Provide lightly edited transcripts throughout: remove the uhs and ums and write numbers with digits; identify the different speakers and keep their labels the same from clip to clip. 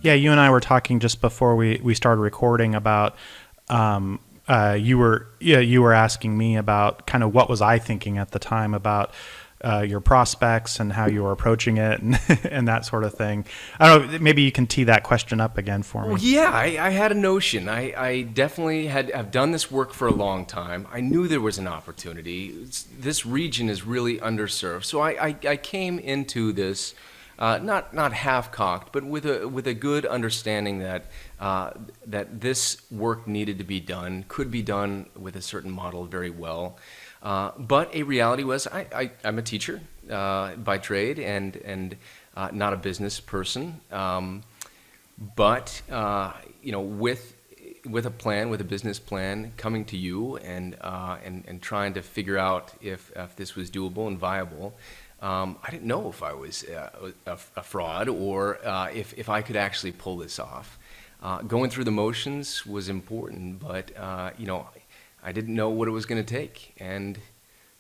Speaker 1: Yeah, you and I were talking just before we started recording about you were asking me about kind of what was I thinking at the time about your prospects and how you were approaching it and and that sort of thing. I don't know, maybe you can tee that question up again for me.
Speaker 2: Well, yeah, I had a notion. I definitely have done this work for a long time. I knew there was an opportunity. This region is really underserved. So I came into this not half-cocked, but with a good understanding that that this work needed to be done, could be done with a certain model very well. But a reality was I'm a teacher by trade and not a business person. But with a plan, with a business plan, coming to you and trying to figure out if this was doable and viable, I didn't know if I was a fraud or if I could actually pull this off. Going through the motions was important, but I didn't know what it was going to take, and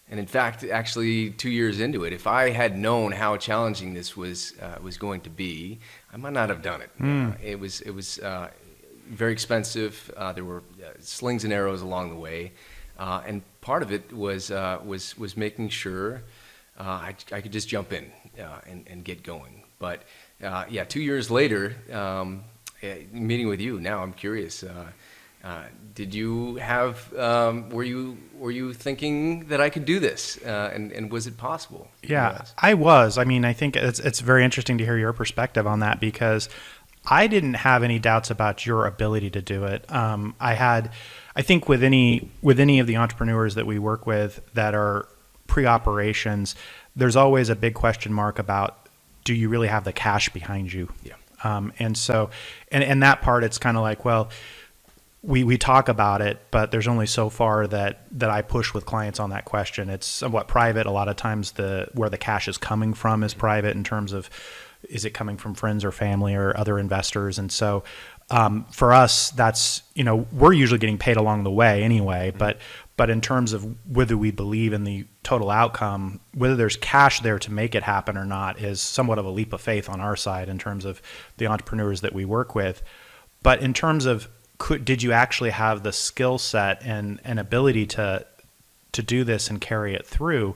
Speaker 2: in fact, actually 2 years into it, if I had known how challenging this was going to be, I might not have done it. It was very expensive. There were slings and arrows along the way, and part of it was making sure I could just jump in and get going. But 2 years later, meeting with you now, I'm curious. Did you have? Were you thinking that I could do this? And was it possible?
Speaker 1: Yeah, I was. I mean, I think it's very interesting to hear your perspective on that because I didn't have any doubts about your ability to do it. I think with any of the entrepreneurs that we work with that are pre-operations, there's always a big question mark about, do you really have the cash behind you?
Speaker 2: Yeah.
Speaker 1: And so, and that part, it's kind of like, well, we talk about it, but there's only so far that I push with clients on that question. It's somewhat private. A lot of times where the cash is coming from is private in terms of, is it coming from friends or family or other investors? And so for us, that's, we're usually getting paid along the way anyway, but in terms of whether we believe in the total outcome, whether there's cash there to make it happen or not is somewhat of a leap of faith on our side in terms of the entrepreneurs that we work with. But in terms of, did you actually have the skill set and ability to do this and carry it through?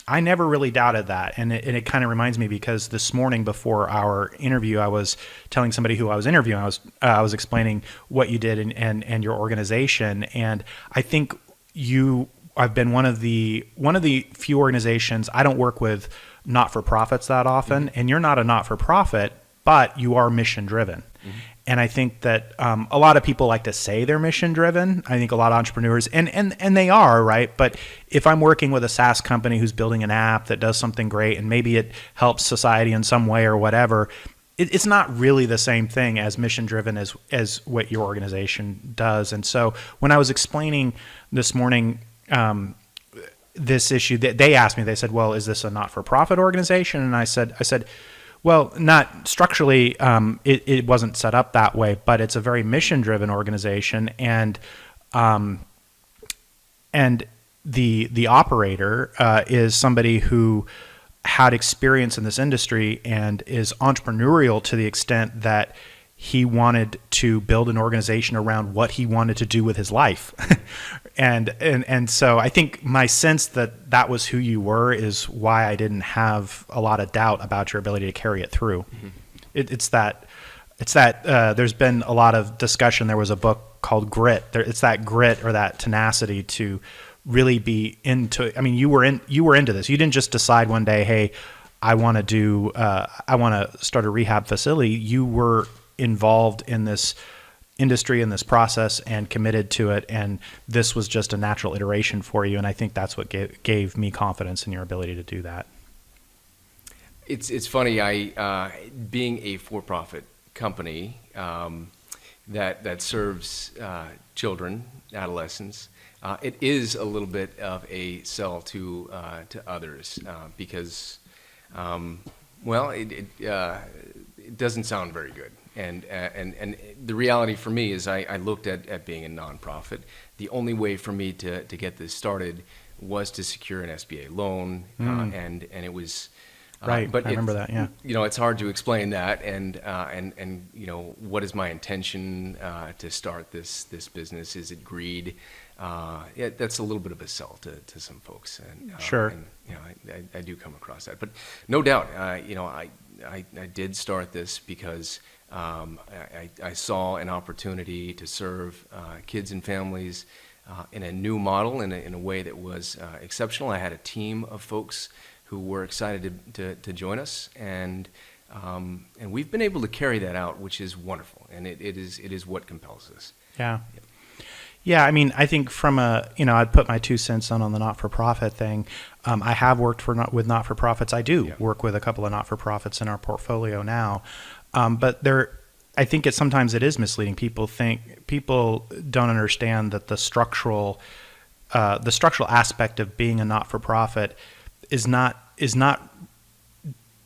Speaker 1: I never really doubted that. And it kind of reminds me because this morning before our interview, I was telling somebody who I was interviewing, I was explaining what you did and your organization. And I think I've been one of the few organizations. I don't work with not-for-profits that often, and you're not a not-for-profit, but you are mission driven. Mm-hmm. And I think that a lot of people like to say they're mission driven. I think a lot of entrepreneurs, and they are, right? But if I'm working with a SaaS company who's building an app that does something great and maybe it helps society in some way or whatever, it's not really the same thing as mission driven as what your organization does. And so when I was explaining this morning this issue, they asked me, they said, well, is this a not-for-profit organization? And I said, well, not structurally, it wasn't set up that way, but it's a very mission-driven organization, and the operator is somebody who had experience in this industry and is entrepreneurial to the extent that he wanted to build an organization around what he wanted to do with his life. And so I think my sense that was who you were is why I didn't have a lot of doubt about your ability to carry it through. Mm-hmm. It's that there's been a lot of discussion. There was a book called Grit. It's that grit or that tenacity to really be into. I mean, you were into this. You didn't just decide one day, hey, I want to start a rehab facility. You were involved in this industry and this process and committed to it, and this was just a natural iteration for you, and I think that's what gave me confidence in your ability to do that.
Speaker 2: It's funny, being a for-profit company that serves children, adolescents, it is a little bit of a sell to others because it doesn't sound very good. And the reality for me is I looked at being a nonprofit. The only way for me to get this started was to secure an SBA loan, and it was
Speaker 1: Right.
Speaker 2: But
Speaker 1: I remember that. Yeah.
Speaker 2: it's hard to explain that, and what is my intention to start this business? Is it greed? Yeah, that's a little bit of a sell to some folks, and
Speaker 1: Sure.
Speaker 2: and I do come across that, but no doubt, I did start this because I saw an opportunity to serve kids and families in a new model, in a way that was exceptional. I had a team of folks who were excited to join us, and we've been able to carry that out, which is wonderful, and it is what compels us.
Speaker 1: Yeah. Yeah, I mean, I think from I'd put my 2 cents on the not-for-profit thing. I have worked with not-for-profits. I do work with a couple of not-for-profits in our portfolio now, but I think sometimes it is misleading. People don't understand that the structural aspect of being a not-for-profit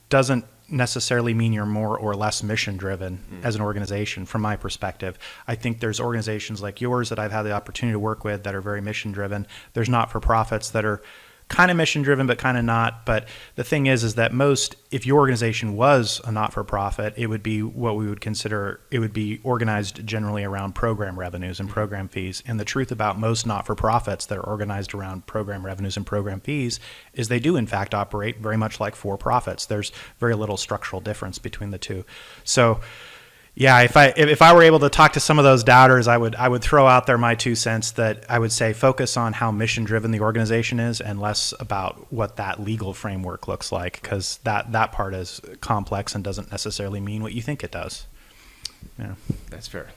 Speaker 1: doesn't necessarily mean you're more or less mission driven as an organization. From my perspective, I think there's organizations like yours that I've had the opportunity to work with that are very mission driven. There's not-for-profits that are kind of mission driven but kind of not. But the thing is that if your organization was a not-for-profit, it would be what we would consider, it would be organized generally around program revenues and program fees. And the truth about most not-for-profits that are organized around program revenues and program fees is they do in fact operate very much like for-profits. There's very little structural difference between the two. So yeah, if I were able to talk to some of those doubters, I would throw out there my 2 cents that I would say focus on how mission driven the organization is and less about what that legal framework looks like, because that part is complex and doesn't necessarily mean what you think it does. Yeah,
Speaker 2: That's fair.